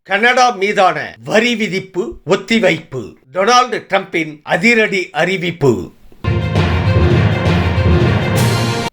Canada மீதான வரி விதிப்பு ஒத்திவைப்பு. டொனால்டு டிரம்பின் அதிரடி அறிவிப்பு.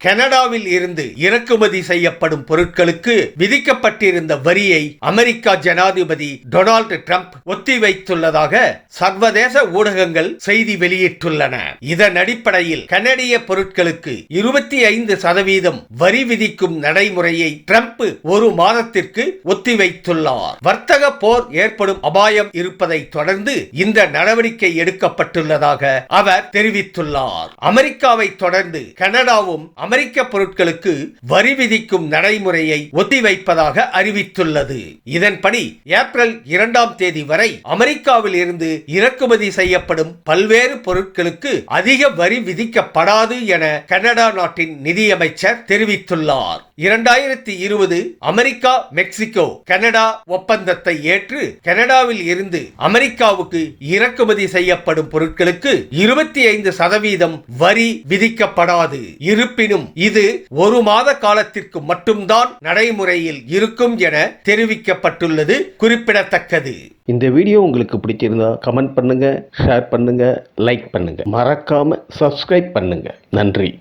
கனடாவில் இருந்து இறக்குமதி செய்யப்படும் பொருட்களுக்கு விதிக்கப்பட்டிருந்த வரியை அமெரிக்கா ஜனாதிபதி டொனால்டு டிரம்ப் ஒத்திவைத்துள்ளதாக சர்வதேச ஊடகங்கள் செய்தி வெளியிட்டுள்ளன. இதன் அடிப்படையில் கனடிய பொருட்களுக்கு 25% வரி விதிக்கும் நடைமுறையை டிரம்ப் ஒரு மாதத்திற்கு ஒத்திவைத்துள்ளார். வர்த்தக போர் ஏற்படும் அபாயம் இருப்பதை தொடர்ந்து இந்த நடவடிக்கை எடுக்கப்பட்டுள்ளதாக அவர் தெரிவித்துள்ளார். அமெரிக்காவை தொடர்ந்து கனடாவும் அமெரிக்க பொருட்களுக்கு வரி விதிக்கும் நடைமுறையை ஒத்திவைப்பதாக அறிவித்துள்ளது. இதன்படி ஏப்ரல் 2 வரை அமெரிக்காவில் இருந்து இறக்குமதி செய்யப்படும் பல்வேறு பொருட்களுக்கு அதிக வரி விதிக்கப்படாது என கனடா நாட்டின் நிதியமைச்சர் தெரிவித்துள்ளார். 2020 அமெரிக்கா மெக்சிகோ கனடா ஒப்பந்தத்தை ஏற்று கனடாவில் இருந்து அமெரிக்காவுக்கு இறக்குமதி செய்யப்படும் பொருட்களுக்கு 25% வரி விதிக்கப்படாது. இருப்பினும் இது ஒரு மாத காலத்திற்கு மட்டும்தான் நடைமுறையில் இருக்கும் என தெரிவிக்கப்பட்டுள்ளது குறிப்பிடத்தக்கது. இந்த வீடியோ உங்களுக்கு பிடிச்சிருந்தா கமெண்ட் பண்ணுங்க, ஷேர் பண்ணுங்க, லைக் பண்ணுங்க. மறக்காம சப்ஸ்கிரைப் பண்ணுங்க. நன்றி.